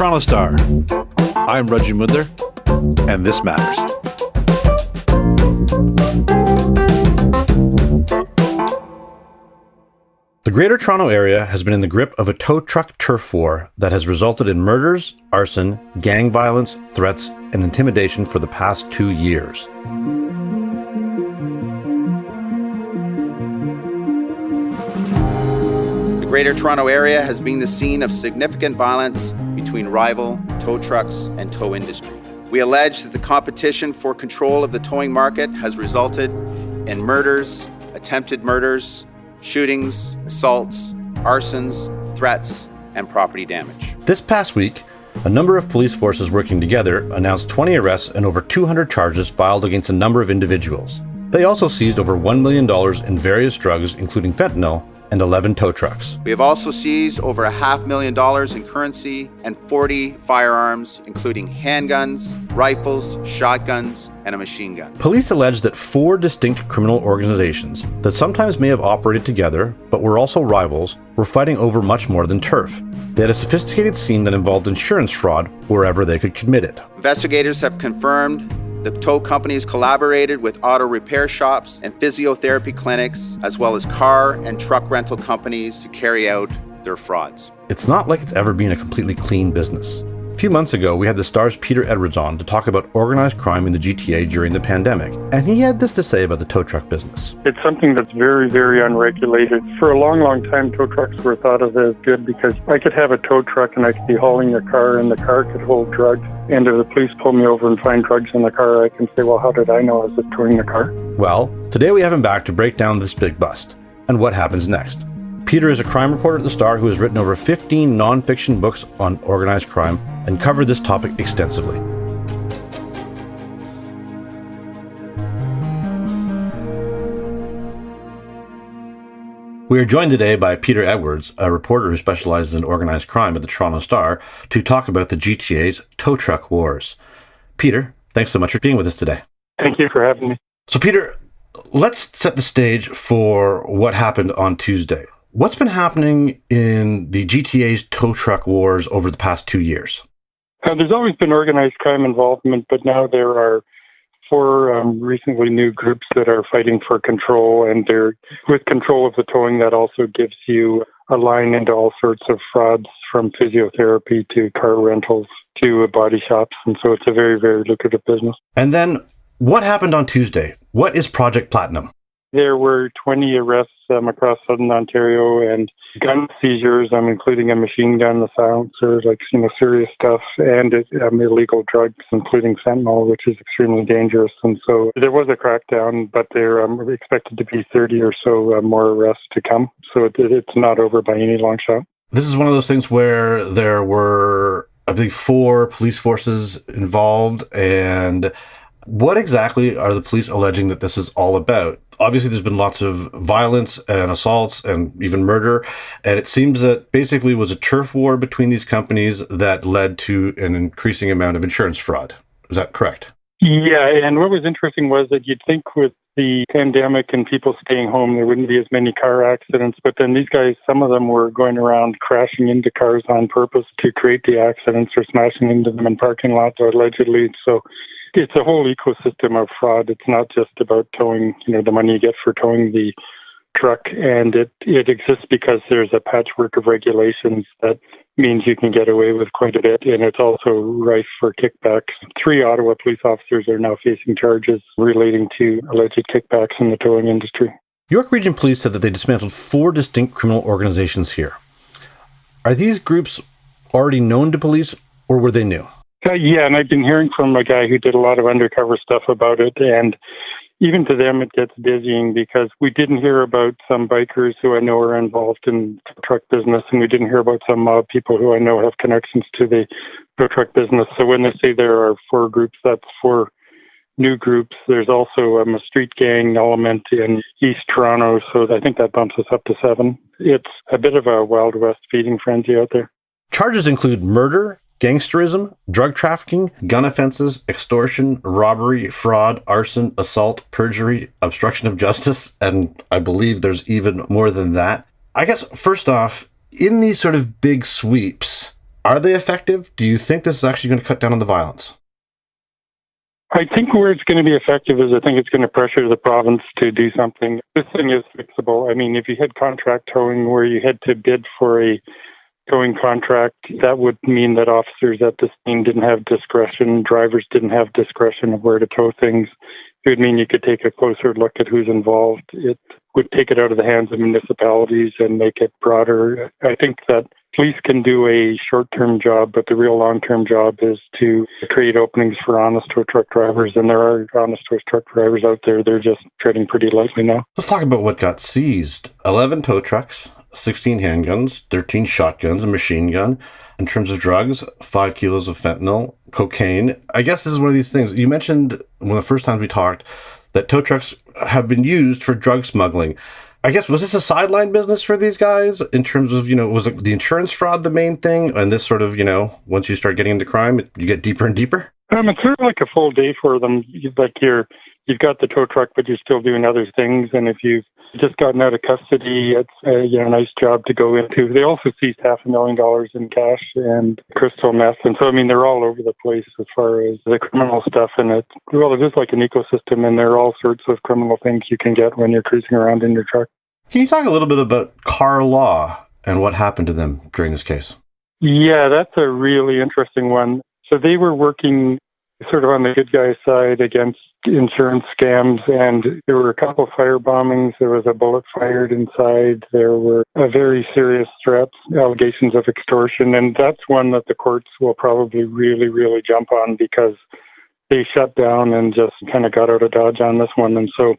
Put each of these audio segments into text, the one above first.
Toronto Star. I'm Raji Mudler, and this matters. The Greater Toronto Area has been in the grip of a tow truck turf war that has resulted in murders, arson, gang violence, threats, and intimidation for the past 2 years. The Greater Toronto Area has been the scene of significant violence between rival tow trucks and tow industry. We allege that the competition for control of the towing market has resulted in murders, attempted murders, shootings, assaults, arsons, threats, and property damage. This past week, a number of police forces working together announced 20 arrests and over 200 charges filed against a number of individuals. They also seized over $1 million in various drugs, including fentanyl, and 11 tow trucks. We have also seized over $500,000 in currency and 40 firearms, including handguns, rifles, shotguns, and a machine gun. Police allege that 4 distinct criminal organizations that sometimes may have operated together, but were also rivals, were fighting over much more than turf. They had a sophisticated scheme that involved insurance fraud wherever they could commit it. Investigators have confirmed the tow companies collaborated with auto repair shops and physiotherapy clinics, as well as car and truck rental companies to carry out their frauds. It's not like it's ever been a completely clean business. A few months ago, we had the Star's Peter Edwards on to talk about organized crime in the GTA during the pandemic, and he had this to say about the tow truck business. It's something that's very, very unregulated. For a long, long time, tow trucks were thought of as good because I could have a tow truck and I could be hauling a car and the car could hold drugs. And if the police pull me over and find drugs in the car, I can say, well, how did I know I was towing the car? Well, today we have him back to break down this big bust and what happens next. Peter is a crime reporter at the Star who has written over 15 non-fiction books on organized crime and covered this topic extensively. We are joined today by Peter Edwards, a reporter who specializes in organized crime at the Toronto Star, to talk about the GTA's tow truck wars. Peter, thanks so much for being with us today. Thank you for having me. So Peter, let's set the stage for what happened on Tuesday. What's been happening in the GTA's tow truck wars over the past 2 years? There's always been organized crime involvement, but now there are 4 recently new groups that are fighting for control, and they're with control of the towing. That also gives you a line into all sorts of frauds, from physiotherapy to car rentals to body shops, and so it's a very, very lucrative business. And then what happened on Tuesday? What is Project Platinum? There were 20 arrests across southern Ontario and gun seizures, including a machine gun, the silencer, serious stuff, and illegal drugs, including fentanyl, which is extremely dangerous. And so there was a crackdown, but there expected to be 30 or so more arrests to come. So it's not over by any long shot. This is one of those things where there were, I believe, 4 police forces involved. And what exactly are the police alleging that this is all about? Obviously, there's been lots of violence and assaults and even murder. And it seems that basically it was a turf war between these companies that led to an increasing amount of insurance fraud. Is that correct? Yeah, and what was interesting was that you'd think with the pandemic and people staying home, there wouldn't be as many car accidents. But then these guys, some of them were going around crashing into cars on purpose to create the accidents, or smashing into them in parking lots, or allegedly. So it's a whole ecosystem of fraud. It's not just about towing, the money you get for towing the truck. And it exists because there's a patchwork of regulations that means you can get away with quite a bit. And it's also rife for kickbacks. 3 Ottawa police officers are now facing charges relating to alleged kickbacks in the towing industry. York Region Police said that they dismantled 4 distinct criminal organizations here. Are these groups already known to police, or were they new? Yeah, and I've been hearing from a guy who did a lot of undercover stuff about it, and even to them it gets dizzying, because we didn't hear about some bikers who I know are involved in truck business, and we didn't hear about some mob people who I know have connections to the truck business. So when they say there are 4 groups, that's 4 new groups. There's also a street gang element in East Toronto, so I think that bumps us up to 7. It's a bit of a Wild West feeding frenzy out there. Charges include murder, gangsterism, drug trafficking, gun offenses, extortion, robbery, fraud, arson, assault, perjury, obstruction of justice, and I believe there's even more than that. I guess, first off, in these sort of big sweeps, Are they effective? Do you think this is actually going to cut down on the violence? I think where it's going to be effective is I think it's going to pressure the province to do something. This thing is fixable. I mean, if you had contract towing where you had to bid for a towing contract, that would mean that officers at the scene didn't have discretion, drivers didn't have discretion of where to tow things. It would mean you could take a closer look at who's involved. It would take it out of the hands of municipalities and make it broader. I think that police can do a short-term job, but the real long-term job is to create openings for honest tow truck drivers. And there are honest tow truck drivers out there. They're just treading pretty lightly now. Let's talk about what got seized. 11 tow trucks, 16 handguns, 13 shotguns, a machine gun. In terms of drugs, 5 kilos of fentanyl, cocaine. I guess this is one of these things. You mentioned one of the first times we talked that tow trucks have been used for drug smuggling. I guess, was this a sideline business for these guys in terms of, was the insurance fraud the main thing? And this sort of, once you start getting into crime, you get deeper and deeper? It's sort of like a full day for them. You've got the tow truck, but you're still doing other things. And if you've just gotten out of custody, it's a nice job to go into. They also seized $500,000 in cash and crystal meth. And so, they're all over the place as far as the criminal stuff. And it is like an ecosystem, and there are all sorts of criminal things you can get when you're cruising around in your truck. Can you talk a little bit about car law and what happened to them during this case? Yeah, that's a really interesting one. So they were working sort of on the good guy side against insurance scams, and there were a couple of fire bombings. There was a bullet fired inside. There were very serious threats, allegations of extortion, and that's one that the courts will probably really, really jump on because they shut down and just kind of got out of Dodge on this one. And so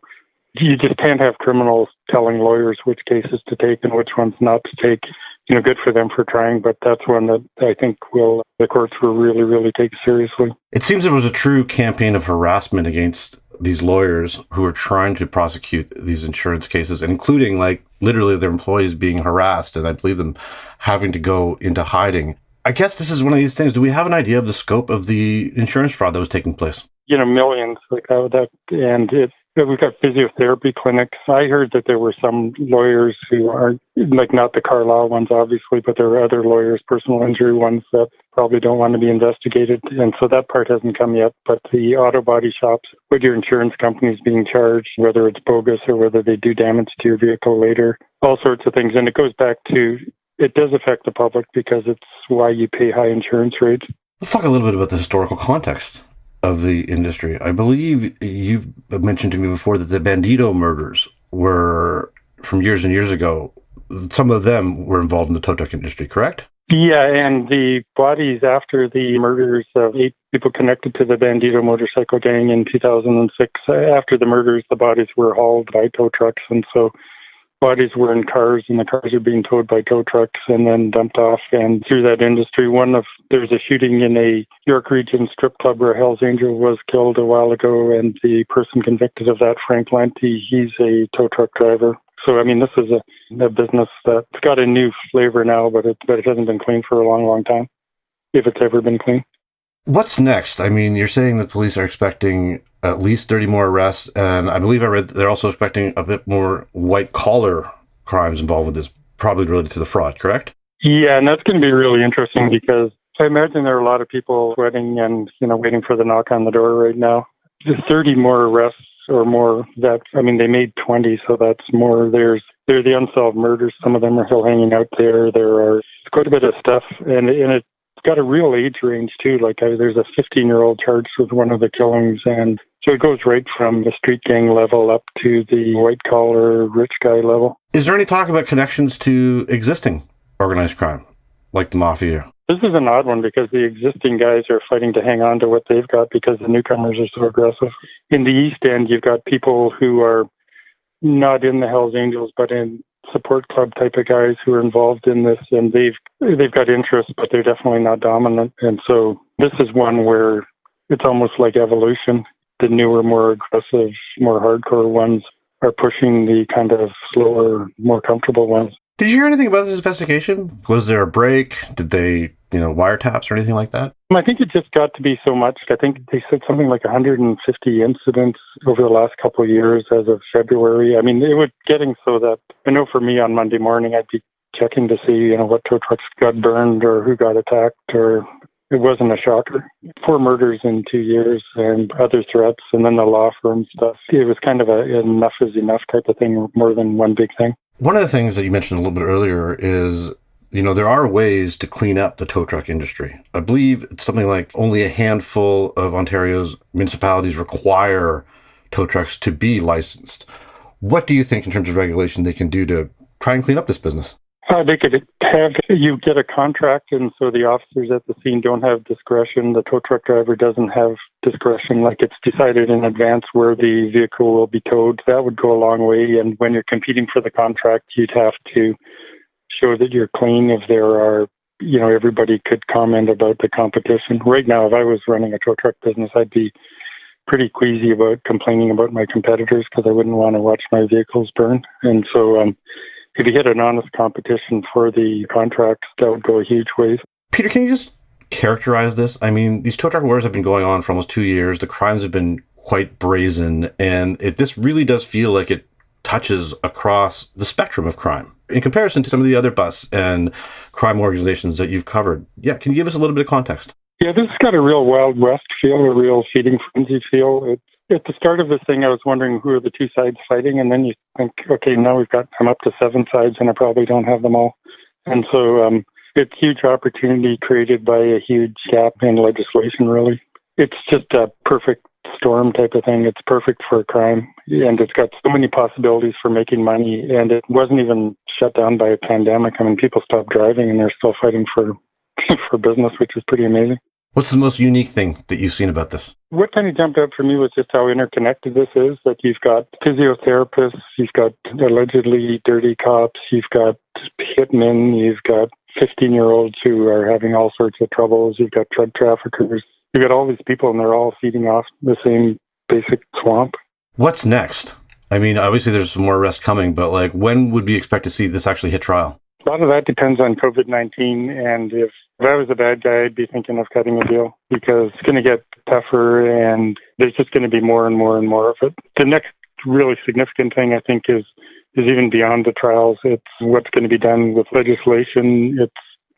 you just can't have criminals telling lawyers which cases to take and which ones not to take. Good for them for trying, but that's one that I think the courts will really, really take seriously. It seems there was a true campaign of harassment against these lawyers who are trying to prosecute these insurance cases, including literally their employees being harassed, and I believe them having to go into hiding. I guess this is one of these things. Do we have an idea of the scope of the insurance fraud that was taking place? Millions like that, and we've got physiotherapy clinics. I heard that there were some lawyers who are not the car law ones, obviously, but there are other lawyers, personal injury ones that probably don't want to be investigated. And so that part hasn't come yet. But the auto body shops, what your insurance company is being charged, whether it's bogus or whether they do damage to your vehicle later, all sorts of things. And it goes back to, it does affect the public because it's why you pay high insurance rates. Let's talk a little bit about the historical context of the industry. I believe you've mentioned to me before that the Bandito murders were from years and years ago. Some of them were involved in the tow truck industry, correct? Yeah, and the bodies after the murders of 8 people connected to the Bandito motorcycle gang in 2006, after the murders, the bodies were hauled by tow trucks, and so bodies were in cars, and the cars are being towed by tow trucks and then dumped off. And through that industry, there's a shooting in a York Region strip club where Hell's Angel was killed a while ago, and the person convicted of that, Frank Lanty, he's a tow truck driver. So, this is a business that's got a new flavor now, but it hasn't been clean for a long, long time, if it's ever been clean. What's next? You're saying the police are expecting at least 30 more arrests, and I believe I read they're also expecting a bit more white-collar crimes involved with this, probably related to the fraud, correct? Yeah, and that's going to be really interesting because I imagine there are a lot of people sweating and, waiting for the knock on the door right now. Just 30 more arrests or more, they made 20, so that's more. They're the unsolved murders. Some of them are still hanging out there. There are quite a bit of stuff, and it's got a real age range too. There's a 15-year-old charged with one of the killings, and so it goes right from the street gang level up to the white-collar rich guy level. Is there any talk about connections to existing organized crime, like the mafia? This is an odd one because the existing guys are fighting to hang on to what they've got because the newcomers are so aggressive. In the East End, you've got people who are not in the Hells Angels, but in support club type of guys who are involved in this, and they've got interests, but they're definitely not dominant. And so this is one where it's almost like evolution. The newer, more aggressive, more hardcore ones are pushing the kind of slower, more comfortable ones. Did you hear anything about this investigation? Was there a break? Did they, wiretaps or anything like that? I think it just got to be so much. I think they said something like 150 incidents over the last couple of years as of February. It was getting so that I know for me on Monday morning, I'd be checking to see, what tow trucks got burned or who got attacked, or it wasn't a shocker. 4 murders in 2 years and other threats, and then the law firm stuff. It was kind of a enough is enough type of thing, more than one big thing. One of the things that you mentioned a little bit earlier is, there are ways to clean up the tow truck industry. I believe it's something like only a handful of Ontario's municipalities require tow trucks to be licensed. What do you think in terms of regulation they can do to try and clean up this business? They could have you get a contract, and so the officers at the scene don't have discretion. The tow truck driver doesn't have discretion, like it's decided in advance where the vehicle will be towed. That would go a long way. And when you're competing for the contract, you'd have to show that you're clean. If there are, everybody could comment about the competition. Right now, if I was running a tow truck business, I'd be pretty queasy about complaining about my competitors because I wouldn't want to watch my vehicles burn. And so if you get an honest competition for the contracts, that would go a huge ways. Peter, can you just characterize this? I mean, these tow truck wars have been going on for almost 2 years. The crimes have been quite brazen, and this really does feel like it touches across the spectrum of crime in comparison to some of the other bus and crime organizations that you've covered. Yeah, can you give us a little bit of context? Yeah, this has got a real Wild West feel, a real feeding frenzy feel. At the start of this thing, I was wondering who are the two sides fighting, and then you think, okay, now I'm up to 7 sides, and I probably don't have them all. And so it's a huge opportunity created by a huge gap in legislation, really. It's just a perfect storm type of thing. It's perfect for crime, and it's got so many possibilities for making money, and it wasn't even shut down by a pandemic. I mean, people stopped driving, and they're still fighting for for business, which is pretty amazing. What's the most unique thing that you've seen about this? What kind of jumped out for me was just how interconnected this is, that you've got physiotherapists, you've got allegedly dirty cops, you've got hitmen, you've got 15-year-olds who are having all sorts of troubles, you've got drug traffickers, you've got all these people, and they're all feeding off the same basic swamp. What's next? I mean, obviously there's some more arrests coming, but when would we expect to see this actually hit trial? A lot of that depends on COVID-19, and if I was a bad guy, I'd be thinking of cutting a deal because it's going to get tougher, and there's just going to be more and more and more of it. The next really significant thing, I think, is even beyond the trials. It's what's going to be done with legislation.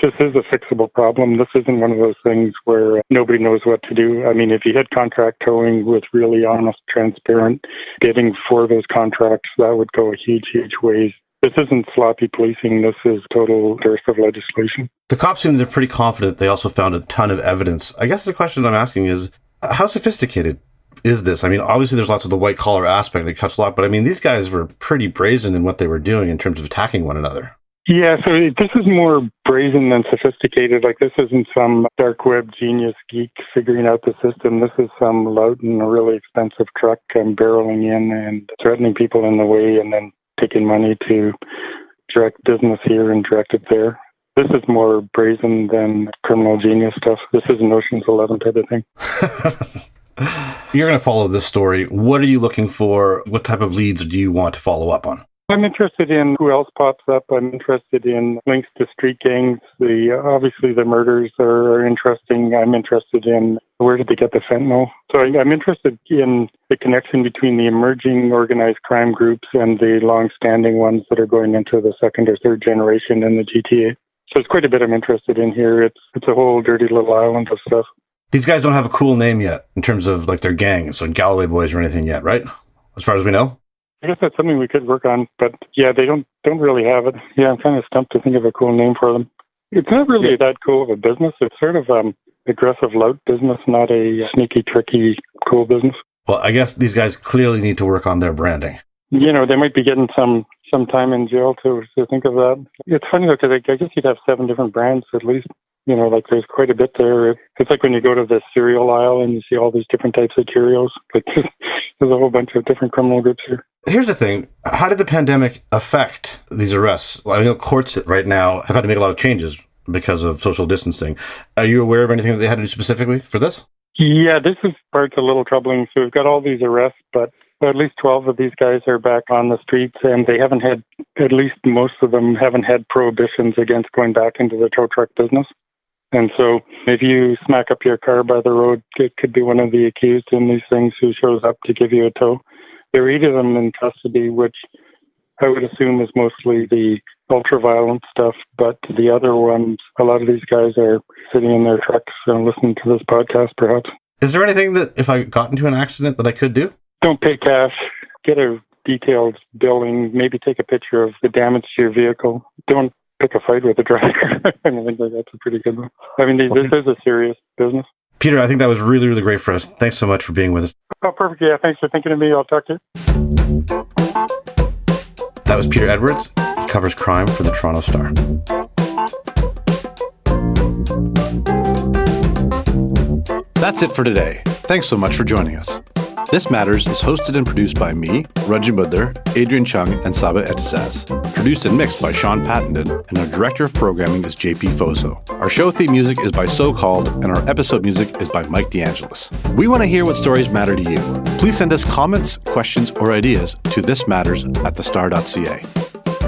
This is a fixable problem. This isn't one of those things where nobody knows what to do. I mean, if you had contract towing with really honest, transparent bidding for those contracts, that would go a huge, huge ways. This isn't sloppy policing. This is total dearth of legislation. The cops seem they're pretty confident they also found a ton of evidence. I guess the question I'm asking is, how sophisticated is this? I mean, obviously there's lots of the white collar aspect that cuts a lot, but I mean, these guys were pretty brazen in what they were doing in terms of attacking one another. Yeah, so this is more brazen than sophisticated. This isn't some dark web genius geek figuring out the system. This is some lout in a really expensive truck and barreling in and threatening people in the way and then taking money to direct business here and direct it there. This is more brazen than criminal genius stuff. This is an Ocean's 11 type of thing. You're going to follow this story. What are you looking for? What type of leads do you want to follow up on? I'm interested in who else pops up. I'm interested in links to street gangs. Obviously, the murders are interesting. I'm interested in where did they get the fentanyl. So I'm interested in the connection between the emerging organized crime groups and the long-standing ones that are going into the second or third generation in the GTA. So it's quite a bit I'm interested in here. It's a whole dirty little island of stuff. These guys don't have a cool name yet in terms of their gangs, like Galloway Boys or anything yet, right? As far as we know? I guess that's something we could work on, but yeah, they don't really have it. Yeah, I'm kind of stumped to think of a cool name for them. It's not really that cool of a business. It's sort of aggressive lout business, not a sneaky, tricky, cool business. Well, I guess these guys clearly need to work on their branding. They might be getting some time in jail to think of that. It's funny though, because I guess you'd have 7 different brands at least. There's quite a bit there. It's like when you go to the cereal aisle and you see all these different types of Cheerios. There's a whole bunch of different criminal groups here. Here's the thing. How did the pandemic affect these arrests? Well, I know courts right now have had to make a lot of changes because of social distancing. Are you aware of anything that they had to do specifically for this? Yeah, this is part's a little troubling. So we've got all these arrests, but at least 12 of these guys are back on the streets, and they haven't had, at least most of them haven't had prohibitions against going back into the tow truck business. And so if you smack up your car by the road, it could be one of the accused in these things who shows up to give you a tow. There are 8 of them in custody, which I would assume is mostly the ultra-violent stuff, but the other ones, a lot of these guys are sitting in their trucks and listening to this podcast, perhaps. Is there anything that if I got into an accident that I could do? Don't pay cash. Get a detailed billing. Maybe take a picture of the damage to your vehicle. Don't pick a fight with the driver. I think that's a pretty good one. I mean, this is a serious business. Peter, I think that was really, really great for us. Thanks so much for being with us. Oh, perfect. Yeah, thanks for thinking of me. I'll talk to you. That was Peter Edwards. He covers crime for the Toronto Star. That's it for today. Thanks so much for joining us. This Matters is hosted and produced by me, Raju Mudler, Adrian Chung, and Saba Etisaz. Produced and mixed by Sean Pattenden, and our director of programming is JP Foso. Our show theme music is by So Called, and our episode music is by Mike DeAngelis. We want to hear what stories matter to you. Please send us comments, questions, or ideas to thismatters@thestar.ca.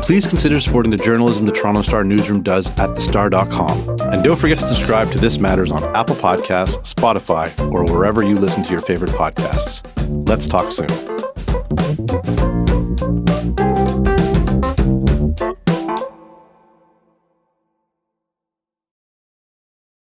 Please consider supporting the journalism the Toronto Star newsroom does at thestar.com. And don't forget to subscribe to This Matters on Apple Podcasts, Spotify, or wherever you listen to your favorite podcasts. Let's talk soon.